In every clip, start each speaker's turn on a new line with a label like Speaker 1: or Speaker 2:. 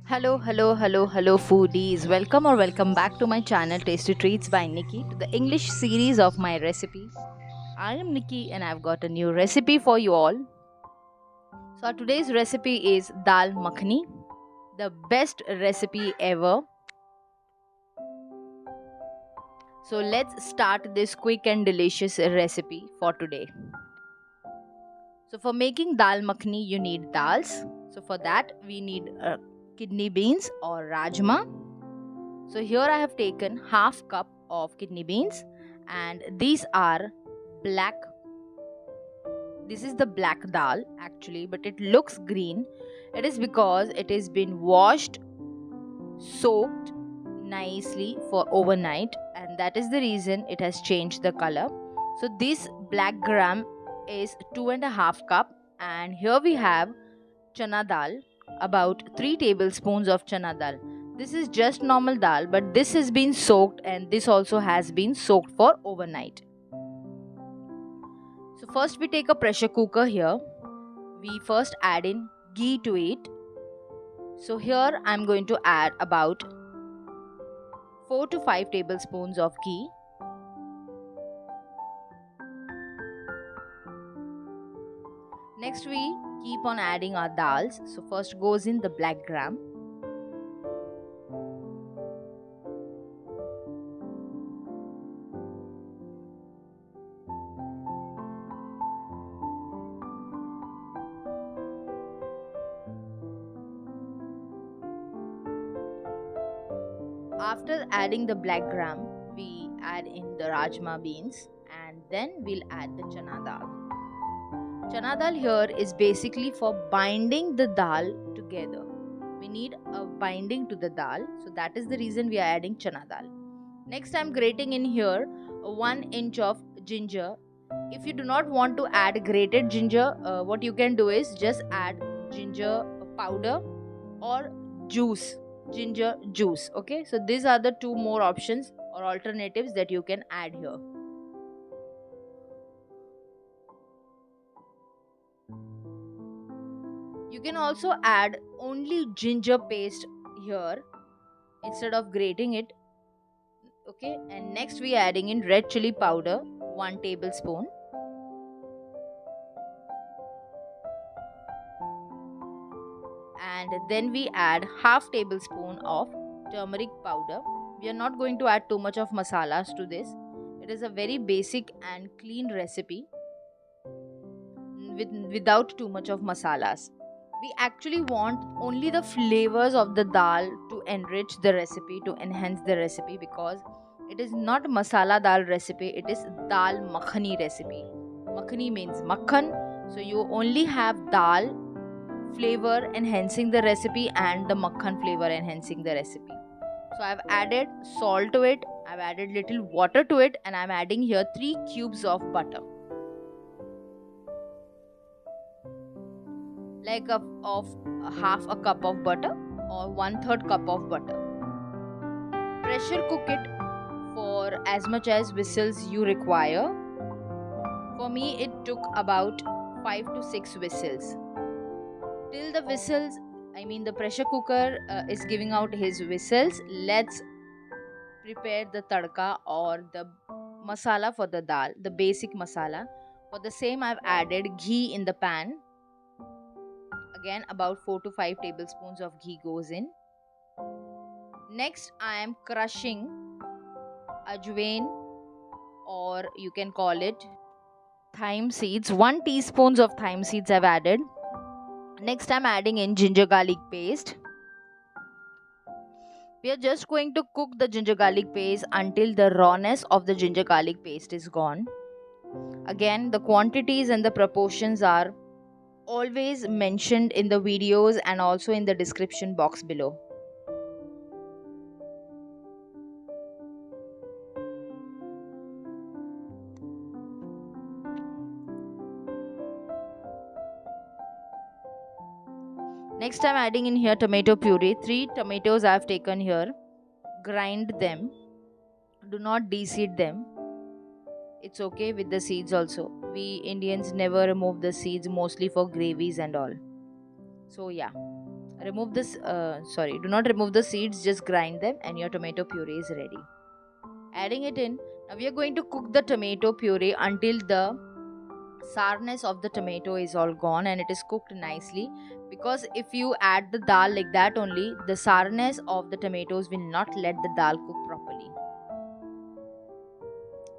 Speaker 1: Hello, foodies. Welcome back to my channel Tasty Treats by Nikki to the English series of my recipes. I am Nikki and I've got a new recipe for you all. So, today's recipe is Dal Makhani, the best recipe ever. So, let's start this quick and delicious recipe for today. So, for making Dal Makhani, you need dals. So, for that, we need kidney beans or rajma. So here I have taken half cup of kidney beans and these are black. This is the black dal actually, but it looks green. It is because it has been washed, soaked nicely for overnight, and that is the reason it has changed the color. So this black gram is 2.5 cup, and here we have chana dal, about 3 tablespoons of chana dal. This is just normal dal, but this has been soaked and this also has been soaked for overnight. So first we take a pressure cooker here. We first add in ghee to it. So here I am going to add about 4 to 5 tablespoons of ghee. Next we keep on adding our dals. So first goes in the black gram. After adding the black gram, we add in the rajma beans and then we'll add the chana dal. Chana dal here is basically for binding the dal together. We need a binding to the dal, so that is the reason we are adding chana dal. Next I am grating in here 1 inch of ginger. If you do not want to add grated ginger, what you can do is just add ginger powder or juice, ginger juice. Okay, so these are the two more options or alternatives that you can add here. You can also add only ginger paste here instead of grating it. Okay, and next we are adding in red chilli powder 1 tablespoon. And then we add half tablespoon of turmeric powder. We are not going to add too much of masalas to this. It is a very basic and clean recipe without too much of masalas. We actually want only the flavors of the dal to enrich the recipe, to enhance the recipe, because it is not masala dal recipe, it is dal makhani recipe. Makhani means makhan, so you only have dal flavor enhancing the recipe and the makhan flavor enhancing the recipe. So I've added salt to it, I've added little water to it, and I'm adding here 3 cubes of butter. Like of half a cup of butter or 1/3 cup of butter. Pressure cook it for as much as whistles you require. For me it took about 5 to 6 whistles. Till the whistles, the pressure cooker is giving out his whistles, let's prepare the tadka or the masala for the dal, the basic masala. For the same I've added ghee in the pan. Again about 4 to 5 tablespoons of ghee goes in. Next I am crushing ajwain, or you can call it thyme seeds. 1 teaspoon of thyme seeds I've added. Next I'm adding in ginger garlic paste. We are just going to cook the ginger garlic paste until the rawness of the ginger garlic paste is gone. Again, the quantities and the proportions are always mentioned in the videos and also in the description box below. Next I'm adding in here tomato puree. 3 tomatoes I have taken here. Grind them. Do not de-seed them. It's okay with the seeds also. We Indians never remove the seeds, mostly for gravies and all. So yeah, remove this do not remove the seeds, just grind them and your tomato puree is ready. Adding it in, now we are going to cook the tomato puree until the sourness of the tomato is all gone and it is cooked nicely, because if you add the dal like that only, the sourness of the tomatoes will not let the dal cook properly.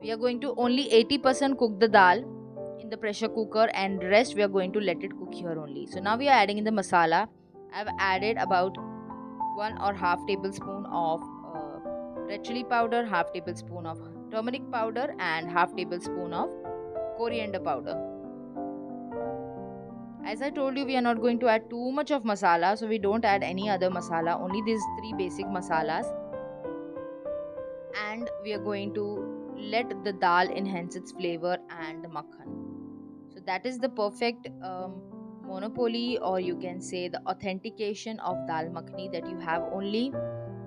Speaker 1: We are going to only 80% cook the dal in the pressure cooker and rest we are going to let it cook here only. So now we are adding in the masala. I've added about 1.5 tablespoon of red chilli powder, half tablespoon of turmeric powder and half tablespoon of coriander powder. As I told you, we are not going to add too much of masala, so we don't add any other masala, only these 3 basic masalas. And we are going to let the dal enhance its flavor and the makhan. So that is the perfect monopoly, or you can say the authentication of dal makhani, that you have only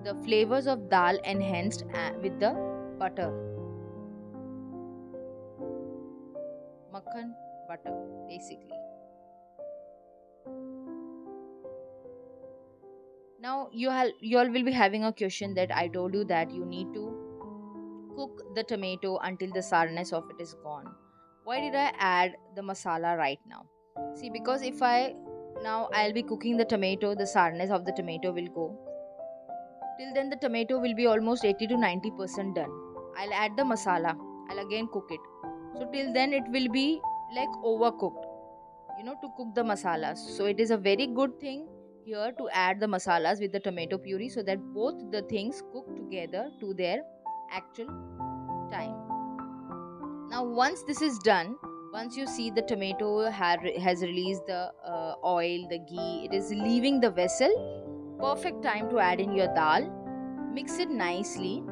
Speaker 1: the flavors of dal enhanced with the butter. Makhan, butter, basically. Now you all will be having a question that I told you that you need to cook the tomato until the sourness of it is gone. Why did I add the masala right now? See, because if I'll be cooking the tomato, the sourness of the tomato will go. Till then the tomato will be almost 80 to 90% done. I'll add the masala. I'll again cook it. So till then it will be like overcooked, to cook the masalas. So it is a very good thing here to add the masalas with the tomato puree, so that both the things cook together to their actual time. Now once this is done, once you see the tomato has released the oil, the ghee, it is leaving the vessel, perfect time to add in your dal. Mix it nicely.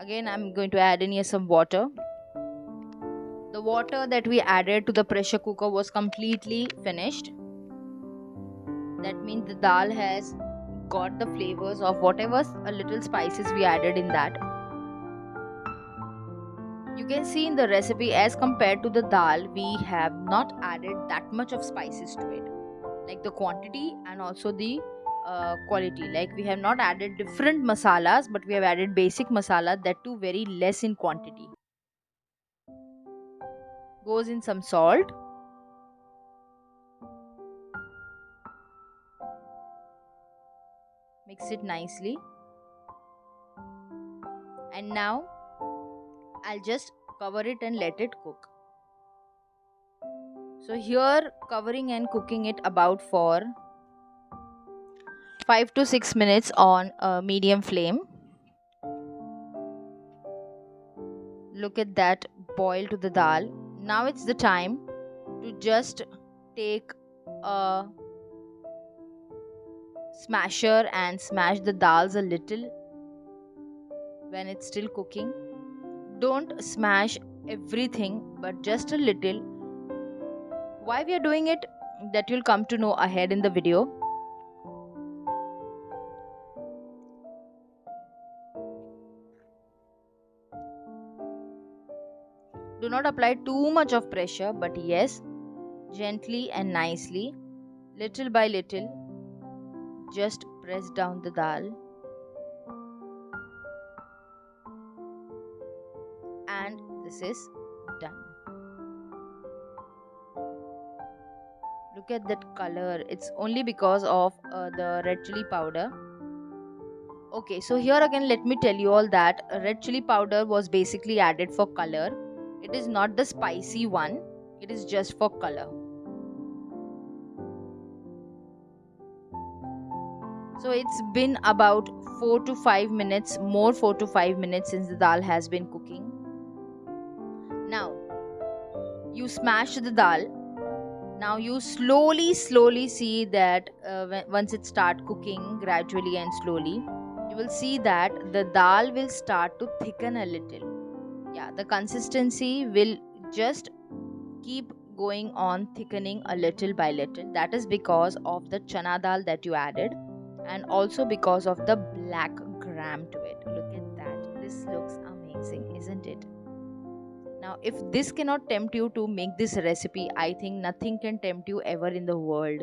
Speaker 1: Again, I'm going to add in here some water. The water that we added to the pressure cooker was completely finished. That means the dal has got the flavors of whatever a little spices we added in that. You can see in the recipe, as compared to the dal, we have not added that much of spices to it, like the quantity and also the quality. Like we have not added different masalas, but we have added basic masala, that too very less in quantity. Goes in some salt. Mix it nicely. And now I'll just cover it and let it cook. So here covering and cooking it about for 5 to 6 minutes on a medium flame. Look at that boil to the dal. Now it's the time to just take a smasher and smash the dals a little when it's still cooking. Don't smash everything, but just a little. Why we are doing it, that you'll come to know ahead in the video. Do not apply too much of pressure, but yes, gently and nicely, little by little, just press down the dal. And this is done. Look at that color. It's only because of the red chilli powder. Okay, so here again let me tell you all that red chilli powder was basically added for color. It is not the spicy one. It is just for color. So it's been about 4 to 5 minutes, more 4 to 5 minutes since the dal has been cooking. Now you smash the dal. Now you slowly see that once it start cooking gradually and slowly, you will see that the dal will start to thicken a little. Yeah, the consistency will just keep going on thickening a little by little. That is because of the chana dal that you added, and also because of the black gram to it. Look at that. This looks amazing, isn't it? Now, if this cannot tempt you to make this recipe, I think nothing can tempt you ever in the world.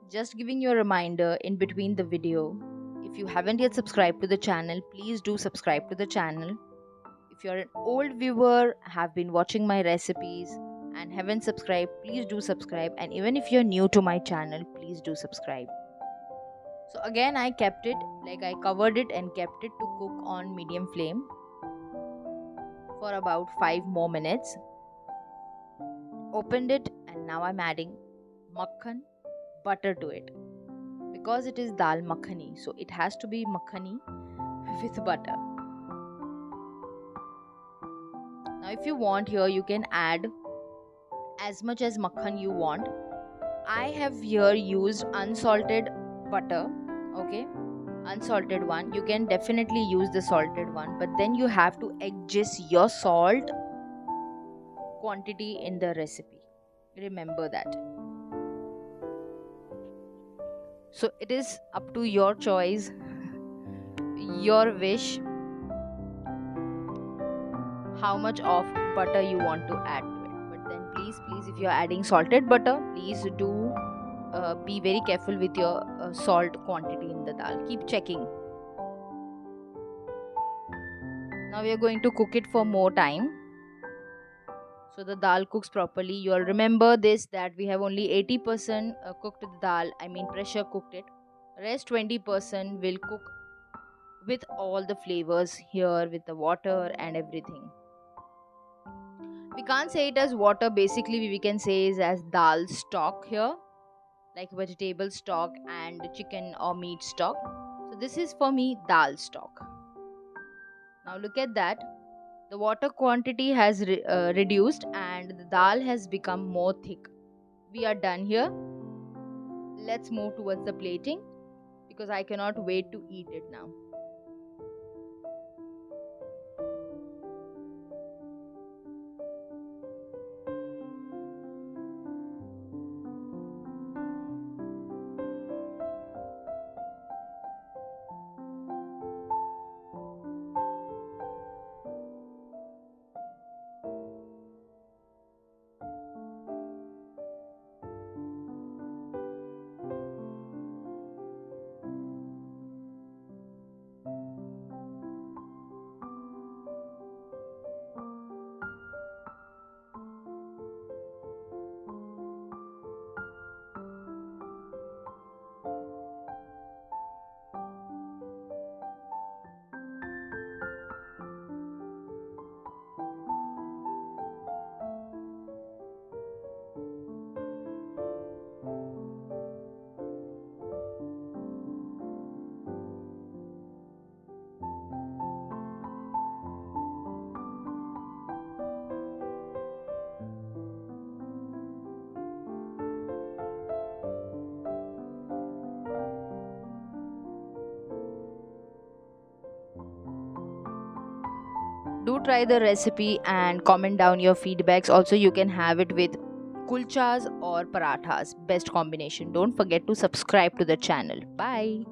Speaker 1: Just giving you a reminder in between the video, if you haven't yet subscribed to the channel, please do subscribe to the channel. If you're an old viewer, have been watching my recipes and haven't subscribed, please do subscribe. And even if you're new to my channel, please do subscribe. So again, I covered it and kept it to cook on medium flame for about 5 more minutes. Opened it, and now I'm adding makhan, butter to it. Because it is Dal Makhani, so it has to be makhani with butter. Now if you want here, you can add as much as makhan you want. I have here used unsalted butter, okay, unsalted one. You can definitely use the salted one, but then you have to adjust your salt quantity in the recipe. Remember that. So it is up to your choice, your wish, how much of butter you want to add to it. But then please, if you are adding salted butter, please do be very careful with your salt quantity in the dal. Keep checking. Now we are going to cook it for more time, so the dal cooks properly. You all remember this, that we have only 80% cooked the dal, pressure cooked it. Rest 20% will cook with all the flavors here, with the water and everything. We can't say it as water, basically we can say it as dal stock here, like vegetable stock and chicken or meat stock. So this is for me dal stock. Now look at that. The water quantity has reduced and the dal has become more thick. We are done here. Let's move towards the plating, because I cannot wait to eat it now. Do try the recipe and comment down your feedbacks. Also, you can have it with kulchas or parathas. Best combination. Don't forget to subscribe to the channel. Bye.